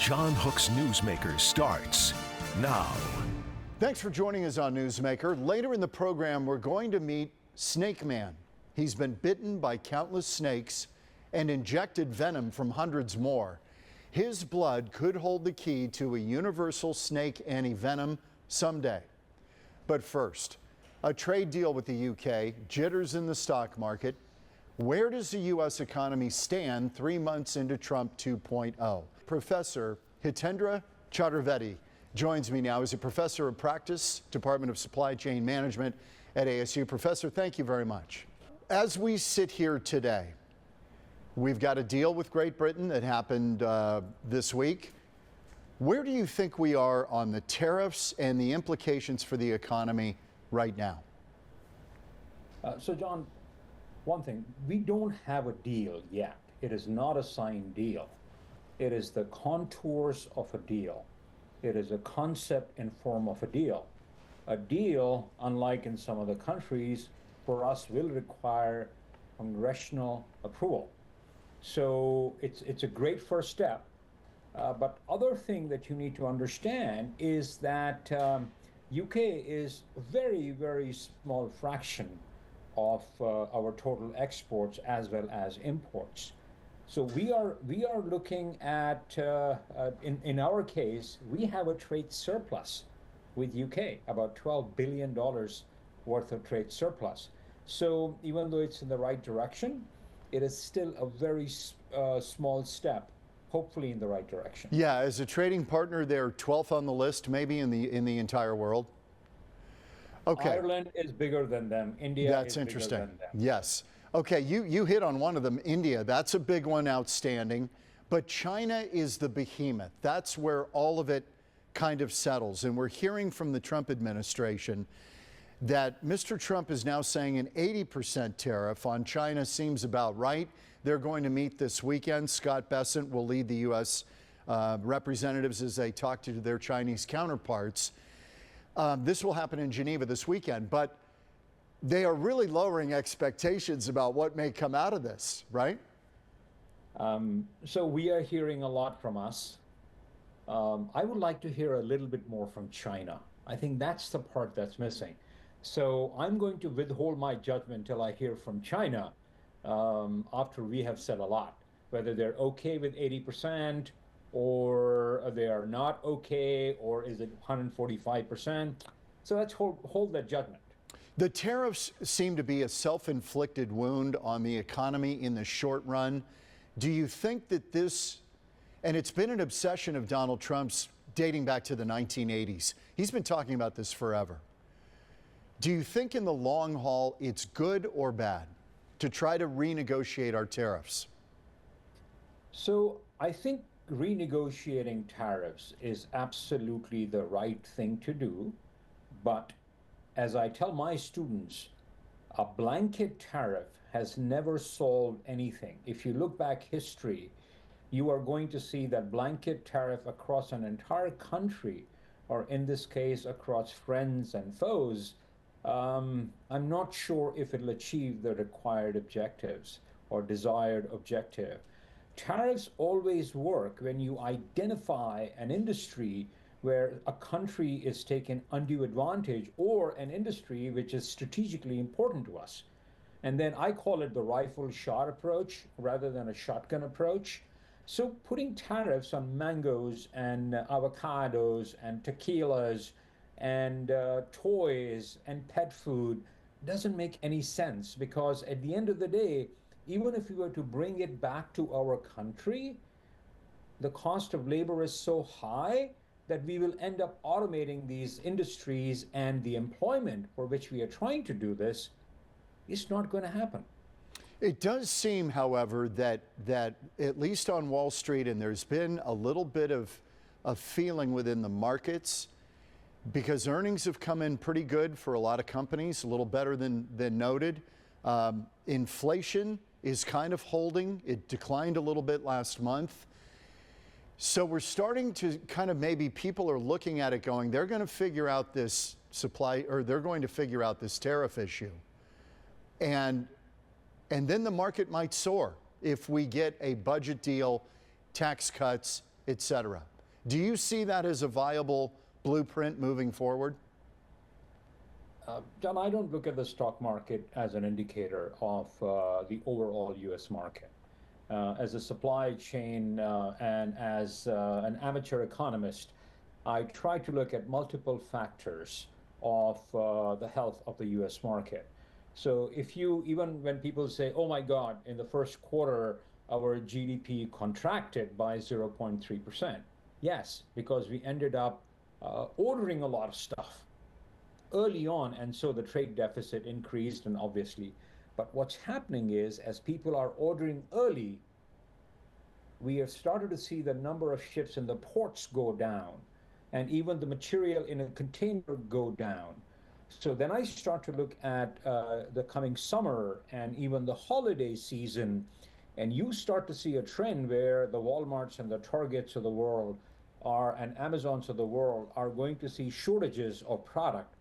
John Hook's Newsmaker starts now. Thanks for joining us on Newsmaker. Later in the program, we're going to meet Snake Man. He's been bitten by countless snakes and injected venom from hundreds more. His blood could hold the key to a universal snake anti-venom someday. But first, a trade deal with the UK, jitters in the stock market. Where does the U.S. economy stand 3 months into Trump 2.0? Professor Hitendra Chaturvedi joins me now. He's a professor of practice, Department of Supply Chain Management at ASU. Professor, thank you very much. As we sit here today, we've got a deal with Great Britain that happened this week. Where do you think we are on the tariffs and the implications for the economy right now? So, John, one thing, we don't have a deal yet. It is not a signed deal. It is the contours of a deal. It is a concept in form of a deal. A deal, unlike in some other countries, for us will require congressional approval. So it's a great first step. But other thing that you need to understand is that UK is a very, very small fraction of our total exports as well as imports. So we are looking at, in our case, we have a trade surplus with UK, about $12 billion worth of trade surplus. So even though it's in the right direction, it is still a very small step, hopefully in the right direction. Yeah, as a trading partner, they're 12th on the list, maybe in the entire world. Okay. Ireland is bigger than them. India is bigger than them. Yes. Okay, you hit on one of them, India. That's a big one, outstanding. But China is the behemoth. That's where all of it kind of settles. And we're hearing from the Trump administration that Mr. Trump is now saying an 80% tariff on China seems about right. They're going to meet this weekend. Scott Bessent will lead the U.S. Representatives as they talk to their Chinese counterparts. This will happen in Geneva this weekend, but they are really lowering expectations about what may come out of this, right? So we are hearing a lot from us. I would like to hear a little bit more from China. I think that's the part that's missing. So I'm going to withhold my judgment till I hear from China after we have said a lot, whether they're okay with 80% or they are not okay, or is it 145%? So let's hold that judgment. The tariffs seem to be a self-inflicted wound on the economy in the short run. Do you think that this, and it's been an obsession of Donald Trump's dating back to the 1980s. He's been talking about this forever. Do you think in the long haul it's good or bad to try to renegotiate our tariffs? So I think renegotiating tariffs is absolutely the right thing to do, but as I tell my students, a blanket tariff has never solved anything. If you look back history, you are going to see that blanket tariff across an entire country, or in this case, across friends and foes, I'm not sure if it'll achieve the required objectives or desired objective. Tariffs always work when you identify an industry where a country is taking undue advantage, or an industry which is strategically important to us. And then I call it the rifle shot approach rather than a shotgun approach. So putting tariffs on mangoes and avocados and tequilas and toys and pet food doesn't make any sense, because at the end of the day, even if we were to bring it back to our country, the cost of labor is so high that we will end up automating these industries, and the employment for which we are trying to do this is not going to happen. It does seem, however, that at least on Wall Street, and there's been a little bit of a feeling within the markets, because earnings have come in pretty good for a lot of companies, a little better than noted. Inflation is kind of holding. It declined a little bit last month. So we're starting to kind of, maybe people are looking at it going, they're going to figure out this supply, or they're going to figure out this tariff issue. And then the market might soar if we get a budget deal, tax cuts, et cetera. Do you see that as a viable blueprint moving forward? John, I don't look at the stock market as an indicator of the overall U.S. market. As a supply chain and as an amateur economist, I try to look at multiple factors of the health of the U.S. market. So if you, even when people say, oh my God, in the first quarter, our GDP contracted by 0.3%. Yes, because we ended up ordering a lot of stuff early on, and so the trade deficit increased, and obviously. But what's happening is, as people are ordering early, we have started to see the number of ships in the ports go down, and even the material in a container go down. So then I start to look at the coming summer and even the holiday season, and you start to see a trend where the Walmarts and the Targets of the world are, and Amazons of the world are going to see shortages of product.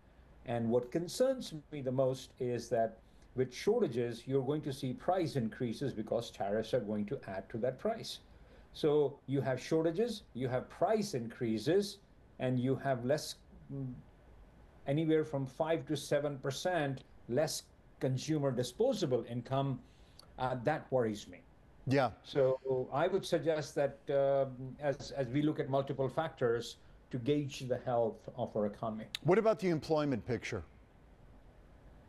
And what concerns me the most is that with shortages, you're going to see price increases because tariffs are going to add to that price. So you have shortages, you have price increases, and you have less, anywhere from 5 to 7% less consumer disposable income. That worries me. Yeah. So I would suggest that as we look at multiple factors, to gauge the health of our economy. What about the employment picture?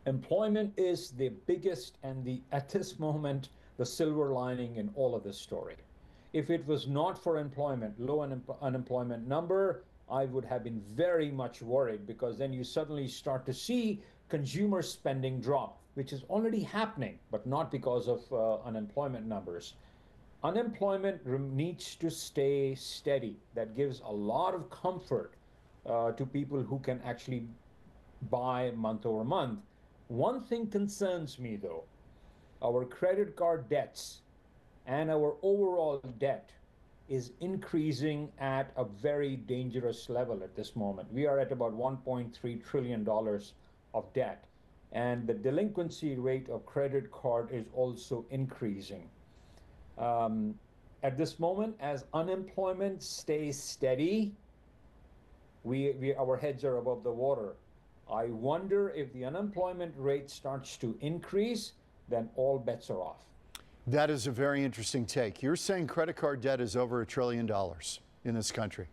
Employment is the biggest and at this moment, the silver lining in all of this story. If it was not for employment, low unemployment number, I would have been very much worried, because then you suddenly start to see consumer spending drop, which is already happening, but not because of unemployment numbers. Unemployment needs to stay steady. That gives a lot of comfort to people who can actually buy month over month. One thing concerns me though, our credit card debts and our overall debt is increasing at a very dangerous level at this moment. We are at about $1.3 trillion of debt, and the delinquency rate of credit card is also increasing. At this moment, as unemployment stays steady, our heads are above the water. I wonder if the unemployment rate starts to increase, then all bets are off. That is a very interesting take. You're saying credit card debt is over $1 trillion in this country?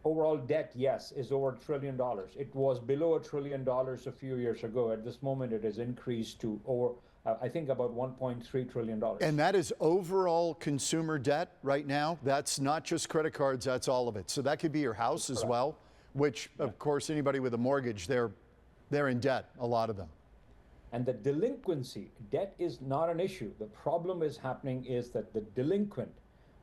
Overall debt, yes, is over $1 trillion. It was below $1 trillion a few years ago. At this moment, it has increased to over, I think, about $1.3 trillion. And that is overall consumer debt right now? That's not just credit cards, that's all of it. So that could be your house as well, which, of course, anybody with a mortgage, they're in debt, a lot of them. And the delinquency, debt is not an issue. The problem is happening is that the delinquent,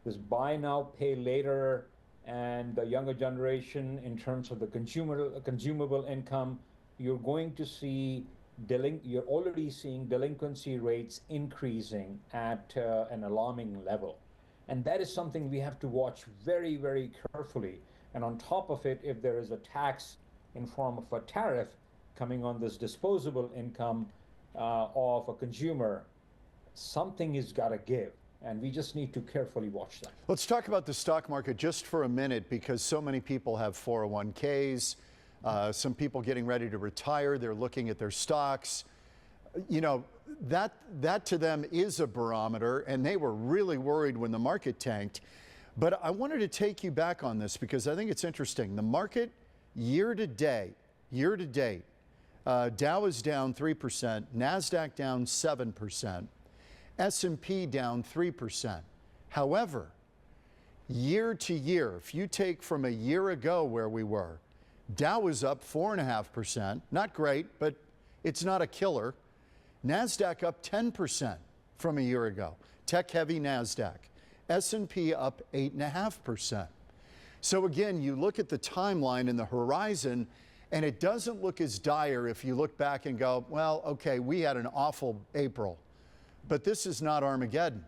this buy now, pay later, and the younger generation in terms of the consumable income, you're going to see, you're already seeing delinquency rates increasing at an alarming level. And that is something we have to watch very, very carefully. And on top of it, if there is a tax in form of a tariff coming on this disposable income of a consumer, something has got to give. And we just need to carefully watch that. Let's talk about the stock market just for a minute, because so many people have 401ks, some people getting ready to retire, they're looking at their stocks. You know, that to them is a barometer, and they were really worried when the market tanked. But I wanted to take you back on this because I think it's interesting. The market year to date, Dow is down 3%, NASDAQ down 7%. S&P down 3%. However, year to year, if you take from a year ago where we were, Dow is up 4.5%. Not great, but it's not a killer. NASDAQ up 10% from a year ago. Tech-heavy NASDAQ. S&P up 8.5%. So again, you look at the timeline and the horizon, and it doesn't look as dire if you look back and go, well, okay, we had an awful April. But this is not Armageddon.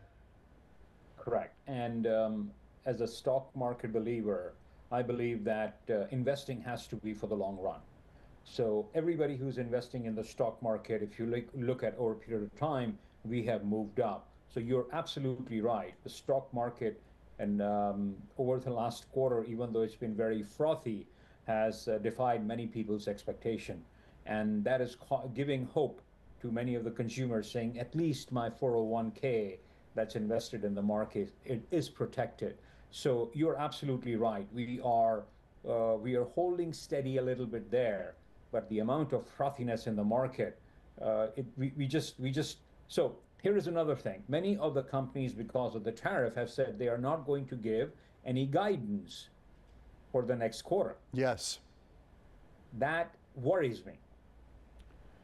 Correct. And as a stock market believer, I believe that investing has to be for the long run. So everybody who's investing in the stock market, if you look at over a period of time, we have moved up. So you're absolutely right. The stock market And over the last quarter, even though it's been very frothy, has defied many people's expectation. And that is giving hope to many of the consumers, saying at least my 401k that's invested in the market, it is protected. So you're absolutely right. We are holding steady a little bit there, but the amount of frothiness in the market, we just. So here is another thing. Many of the companies, because of the tariff, have said they are not going to give any guidance for the next quarter. Yes. That worries me.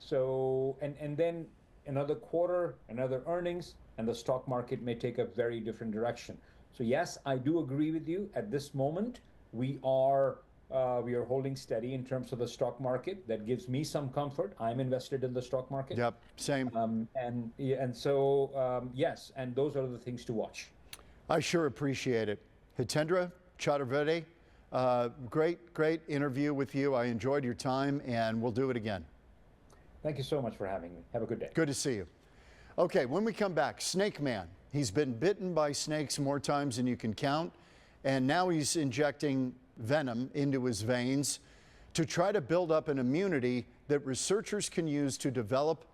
So, and then another quarter, another earnings, and the stock market may take a very different direction. So yes, I do agree with you. At this moment, we are holding steady in terms of the stock market. That gives me some comfort. I'm invested in the stock market. Yep, same. Yes, and those are the things to watch. I sure appreciate it. Hitendra Chaturvedi, great interview with you. I enjoyed your time, and we'll do it again. Thank you so much for having me. Have a good day. Good to see you. Okay, when we come back, Snake Man. He's been bitten by snakes more times than you can count, and now he's injecting venom into his veins to try to build up an immunity that researchers can use to develop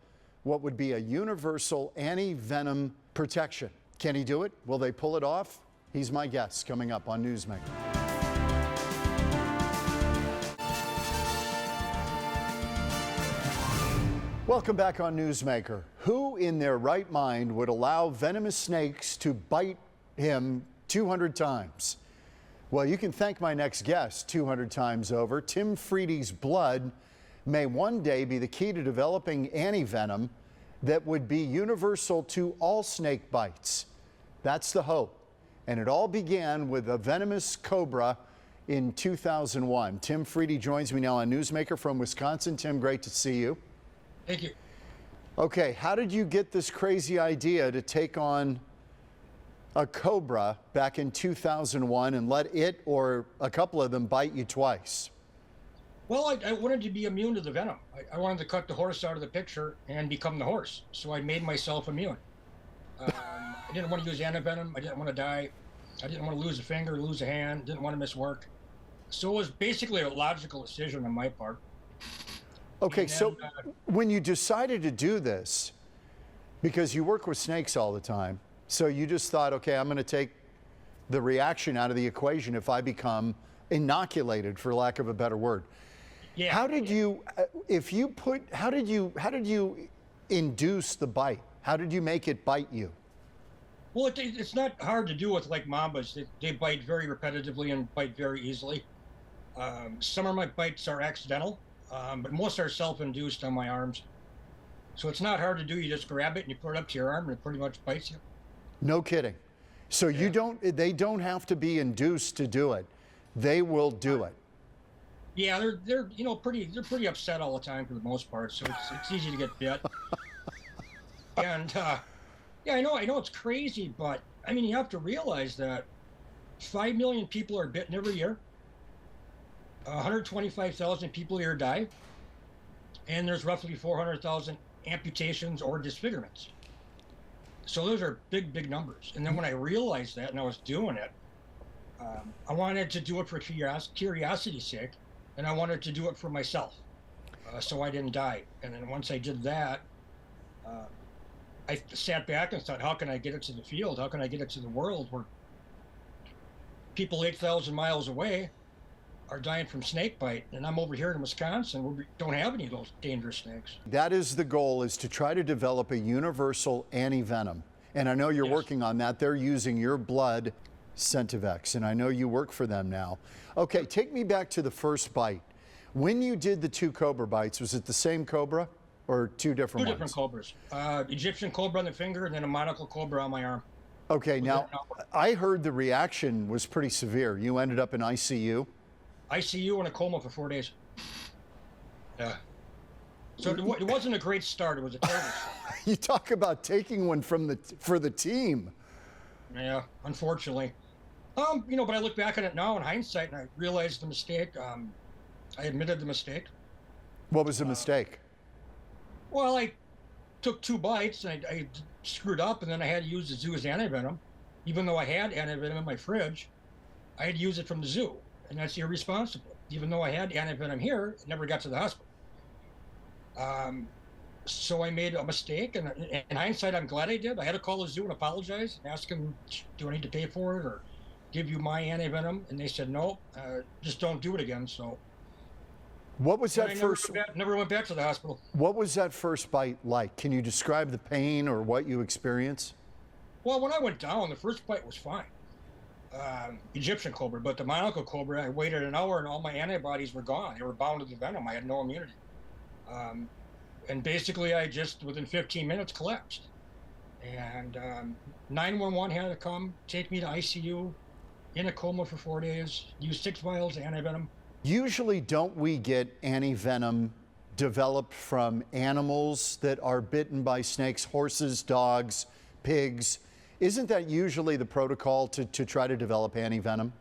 what would be a universal anti-venom protection. Can he do it? Will they pull it off? He's my guest coming up on Newsmaker. Welcome back on Newsmaker. Who in their right mind would allow venomous snakes to bite him 200 times? Well, you can thank my next guest 200 times over. Tim Friede's blood may one day be the key to developing anti-venom that would be universal to all snake bites. That's the hope. And it all began with a venomous cobra in 2001. Tim Friede joins me now on Newsmaker from Wisconsin. Tim, great to see you. Thank you. Okay, how did you get this crazy idea to take on a cobra back in 2001 and let it or a couple of them bite you twice? Well, I wanted to be immune to the venom. I wanted to cut the horse out of the picture and become the horse. So I made myself immune. I didn't want to use anti-venom. I didn't want to die. I didn't want to lose a finger, lose a hand. Didn't want to miss work. So it was basically a logical decision on my part. Okay, so when you decided to do this, because you work with snakes all the time, so you just thought, okay, I'm going to take the reaction out of the equation if I become inoculated, for lack of a better word. Yeah. How did you, how did you induce the bite? How did you make it bite you? Well, it's not hard to do with like mambas. They bite very repetitively and bite very easily. Some of my bites are accidental, but most are self-induced on my arms. So it's not hard to do. You just grab it and you put it up to your arm and it pretty much bites you. No kidding. So yeah. They don't have to be induced to do it. They will do it. Yeah, they're pretty upset all the time for the most part. So it's easy to get bit. And yeah, I know it's crazy, but I mean you have to realize that 5 million people are bitten every year. 125,000 people a year die, and there's roughly 400,000 amputations or disfigurements. So those are big numbers. And then when I realized that and I was doing it, I wanted to do it for curiosity's sake, and I wanted to do it for myself, so I didn't die. And then once I did that, I sat back and thought, how can I get it to the field? How can I get it to the world where people 8,000 miles away are dying from snake bite, and I'm over here in Wisconsin where we don't have any of those dangerous snakes. That is the goal, is to try to develop a universal anti-venom. And I know you're working on that. They're using your blood, Centivex, and I know you work for them now. Okay, take me back to the first bite. When you did the 2 cobra bites, was it the same cobra or 2 different ones? 2 different cobras. Egyptian cobra on the finger and then a monocle cobra on my arm. Okay, now I heard the reaction was pretty severe. You ended up in ICU? ICU and a coma for 4 days. Yeah. So it wasn't a great start. It was a terrible start. You talk about taking one for the team. Yeah, unfortunately. But I look back on it now in hindsight and I realized the mistake. I admitted the mistake. What was the mistake? Well, I took 2 bites and I screwed up, and then I had to use the zoo's anti-venom. even though I had anti-venom in my fridge, I had used it from the zoo, and that's irresponsible. Even though I had anti-venom here, it never got to the hospital. So I made a mistake, and in hindsight, I'm glad I did. I had to call the zoo and apologize and ask them, do I need to pay for it or give you my anti-venom? And they said, no, just don't do it again. So What was that first? Never went back to the hospital. What was that first bite like? Can you describe the pain or what you experienced? Well, when I went down, the first bite was fine. Egyptian cobra, but the monocle cobra, I waited an hour and all my antibodies were gone. They were bound to the venom. I had no immunity. And basically, I just, within 15 minutes, collapsed. And 911 had to come, take me to ICU, in a coma for 4 days, use 6 vials of anti-venom. Usually, don't we get anti-venom developed from animals that are bitten by snakes, horses, dogs, pigs? Isn't that usually the protocol to try to develop anti-venom?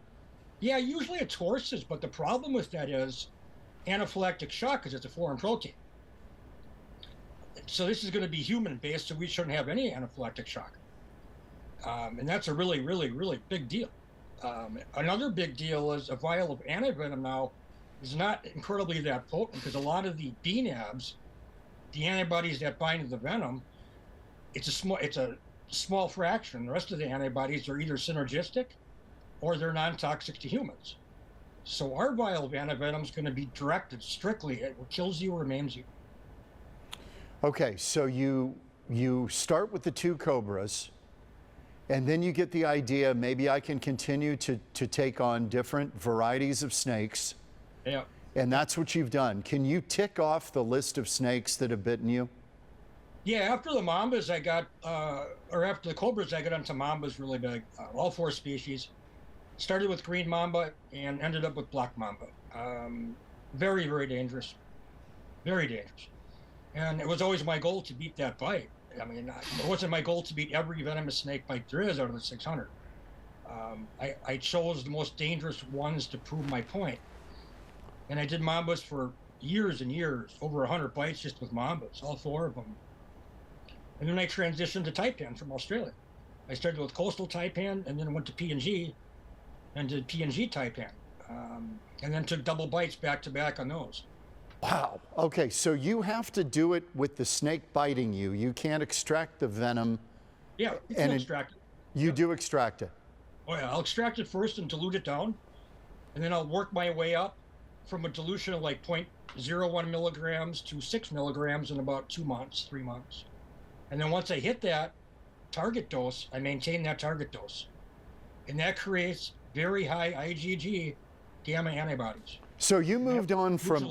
Yeah, usually it's horses, but the problem with that is anaphylactic shock because it's a foreign protein. So this is going to be human-based, so we shouldn't have any anaphylactic shock. And that's a really, really, really big deal. Another big deal is a vial of anti-venom now is not incredibly that potent because a lot of the BNAbs, the antibodies that bind to the venom, it's a small fraction. The rest of the antibodies are either synergistic or they're non-toxic to humans. So our vial of anti-venom is going to be directed strictly at what kills you or maims you. Okay, so you start with the 2 cobras, and then you get the idea, maybe I can continue to take on different varieties of snakes. Yeah. And that's what you've done. Can you tick off the list of snakes that have bitten you? Yeah, after the mambas I got, or after the cobras I got onto mambas really big, all 4 species. Started with green mamba and ended up with black mamba. Very, very dangerous. Very dangerous. And it was always my goal to beat that bite. I mean, it wasn't my goal to beat every venomous snake bite there is out of the 600. I chose the most dangerous ones to prove my point. And I did mambas for years and years, over 100 bites just with mambas, all 4 of them. And then I transitioned to taipan from Australia. I started with coastal taipan and then went to PNG and did PNG taipan. And then took double bites back to back on those. Wow. Okay, so you have to do it with the snake biting you. You can't extract the venom. Yeah, you can extract it. You do extract it. Oh yeah, I'll extract it first and dilute it down. And then I'll work my way up from a dilution of like 0.01 milligrams to 6 milligrams in about 2 months, 3 months. And then once I hit that target dose, I maintain that target dose. And that creates very high IgG gamma antibodies. So you moved on from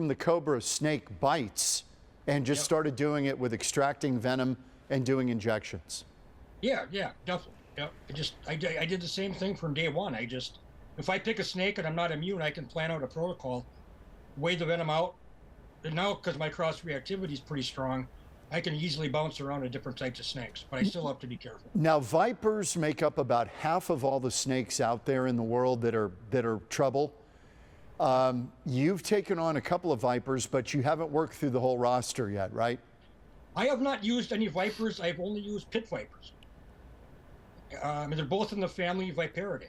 the cobra snake bites and just started doing it with extracting venom and doing injections. Yeah, definitely. Yeah, I did the same thing from day one. If I pick a snake and I'm not immune, I can plan out a protocol, weigh the venom out, and now because my cross reactivity is pretty strong, I can easily bounce around to different types of snakes, but I still have to be careful. Now, vipers make up about half of all the snakes out there in the world that are trouble. You've taken on a couple of vipers, but you haven't worked through the whole roster yet, right? I have not used any vipers. I've only used pit vipers. They're both in the family Viperidae.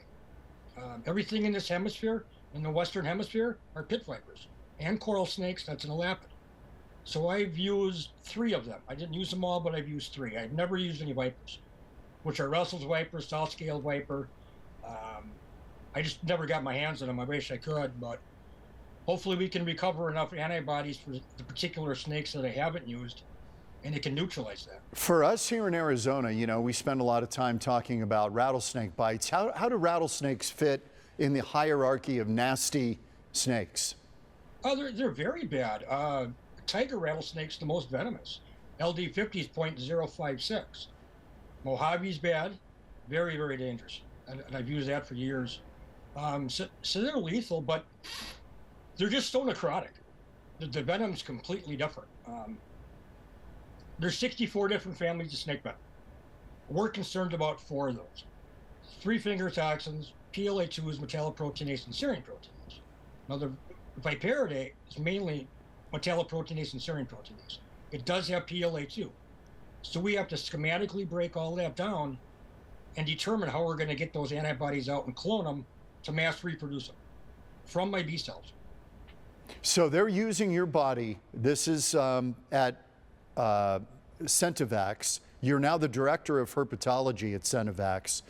Everything in this hemisphere, in the Western Hemisphere, are pit vipers. And coral snakes, that's an elapid. So I've used 3 of them. I didn't use them all, but I've used 3. I've never used any vipers, which are Russell's viper, South Scale viper. I just never got my hands on them. I wish I could, but hopefully we can recover enough antibodies for the particular snakes that I haven't used, and it can neutralize that. For us here in Arizona, you know, we spend a lot of time talking about rattlesnake bites. How do rattlesnakes fit in the hierarchy of nasty snakes? Oh, they're very bad. Tiger rattlesnake's the most venomous. LD50 is 0.056. Mojave's bad, very, very dangerous. And I've used that for years. So they're lethal, but they're just so necrotic. The venom's completely different. There's 64 different families of snake venom. We're concerned about 4 of those. 3-finger toxins, PLA2s, metalloproteinase, and serine proteinase. Now the Viperidae is mainly metalloproteinase and serine proteinase. It does have PLA2. So we have to schematically break all that down and determine how we're going to get those antibodies out and clone them to mass reproduce them from my B cells. So they're using your body. This is at Centevax. You're now the director of herpetology at Centevax.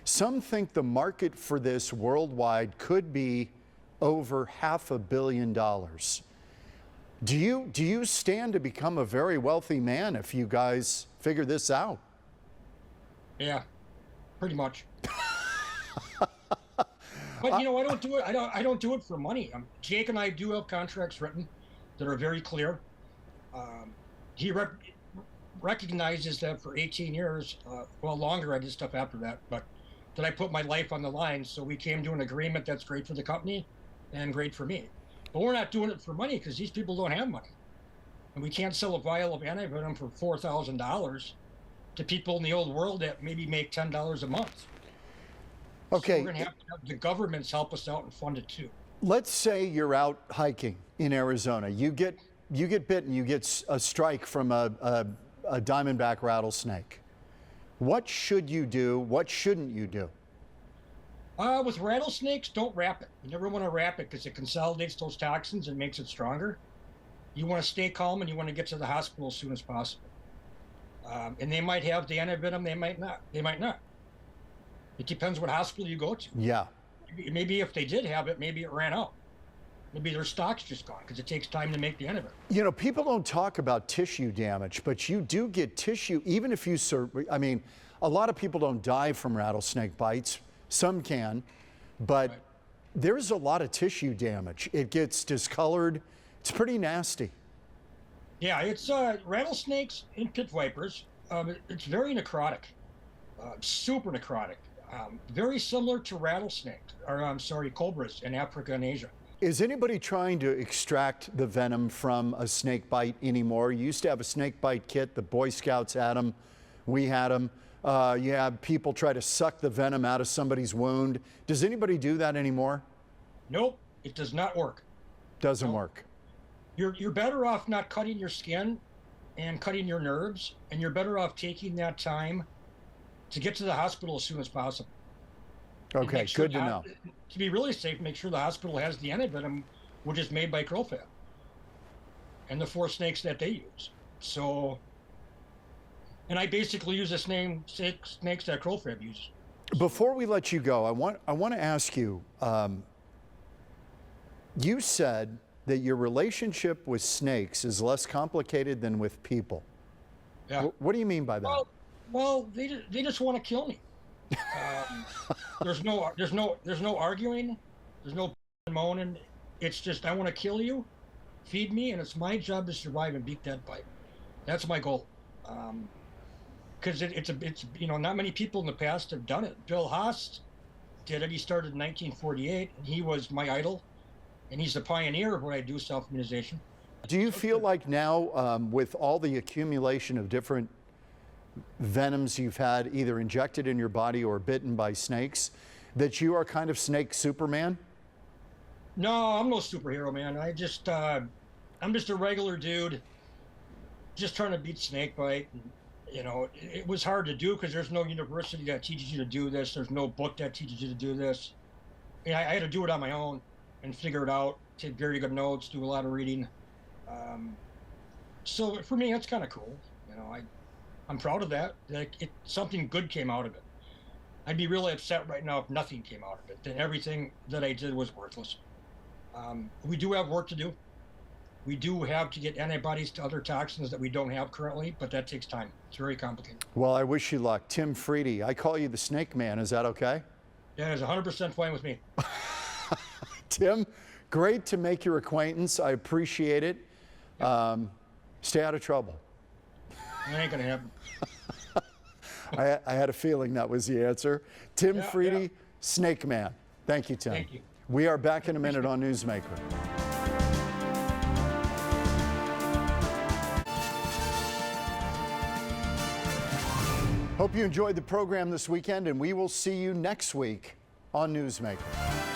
Some think the market for this worldwide could be over $500 million. Do you stand to become a very wealthy man if you guys figure this out? Yeah, pretty much. But you know, I don't do it. I don't do it for money. Jake and I do have contracts written that are very clear. He recognizes that for 18 years, well, longer. I did stuff after that, but that I put my life on the line. So we came to an agreement that's great for the company and great for me. But we're not doing it for money because these people don't have money, and we can't sell a vial of anti-venom for $4,000 to people in the old world that maybe make $10 a month. Okay. So we're going to have the governments help us out and fund it too. Let's say you're out hiking in Arizona. You get bitten. You get a strike from a diamondback rattlesnake. What should you do? What shouldn't you do? With rattlesnakes, don't wrap it. You never want to wrap it because it consolidates those toxins and makes it stronger. You want to stay calm and you want to get to the hospital as soon as possible. And they might have the antivenom, they might not. They might not. It depends what hospital you go to. Yeah. Maybe if they did have it, maybe it ran out. Maybe their stock's just gone because it takes time to make the antivenom. You know, people don't talk about tissue damage, but you do get tissue, even if you I mean, a lot of people don't die from rattlesnake bites. Some can, but Right. There's a lot of tissue damage. It gets discolored. It's pretty nasty. Yeah, it's rattlesnakes and pit vipers. It's very necrotic, super necrotic. Very similar to rattlesnakes, or I'm sorry, cobras in Africa and Asia. Is anybody trying to extract the venom from a snake bite anymore? You used to have a snake bite kit. The Boy Scouts had them. We had them. You have people try to suck the venom out of somebody's wound. Does anybody do that anymore? Nope, it does not work. Doesn't No. work. You're better off not cutting your skin and cutting your nerves, and you're better off taking that time to get to the hospital as soon as possible. And Okay, make sure good to know. To be really safe, make sure the hospital has the antivenom, which is made by crowfab, and the 4 snakes that they use. So, and I basically use the same snakes that crowfab uses. Before we let you go, I want to ask you. You said that your relationship with snakes is less complicated than with people. Yeah. What do you mean by that? Well, they just want to kill me. There's no arguing. There's no moaning. It's just, I want to kill you, feed me, and it's my job to survive and beat that bite. That's my goal. Because it's you know, not many people in the past have done it. Bill Haas did it. He started in 1948, and he was my idol, and he's the pioneer of what I do, self-immunization. Do you feel like now, with all the accumulation of different venoms you've had either injected in your body or bitten by snakes, that you are kind of snake Superman? No, I'm no superhero, man. I'm just a regular dude, just trying to beat snakebite. And, you know, it was hard to do because there's no university that teaches you to do this. There's no book that teaches you to do this. I had to do it on my own and figure it out, take very good notes, do a lot of reading. So for me, that's kind of cool. You know, I'm proud of that. Something good came out of it. I'd be really upset right now if nothing came out of it. Then everything that I did was worthless. We do have work to do. We do have to get antibodies to other toxins that we don't have currently, but that takes time. It's very complicated. Well, I wish you luck. Tim Friede, I call you the Snake Man. Is that okay? Yeah, it's 100% fine with me. Tim, great to make your acquaintance. I appreciate it. Stay out of trouble. It ain't gonna happen. I had a feeling that was the answer. Tim Friede, Snake Man. Thank you, Tim. Thank you. We are back in a minute on Newsmaker. Hope you enjoyed the program this weekend, and we will see you next week on Newsmaker.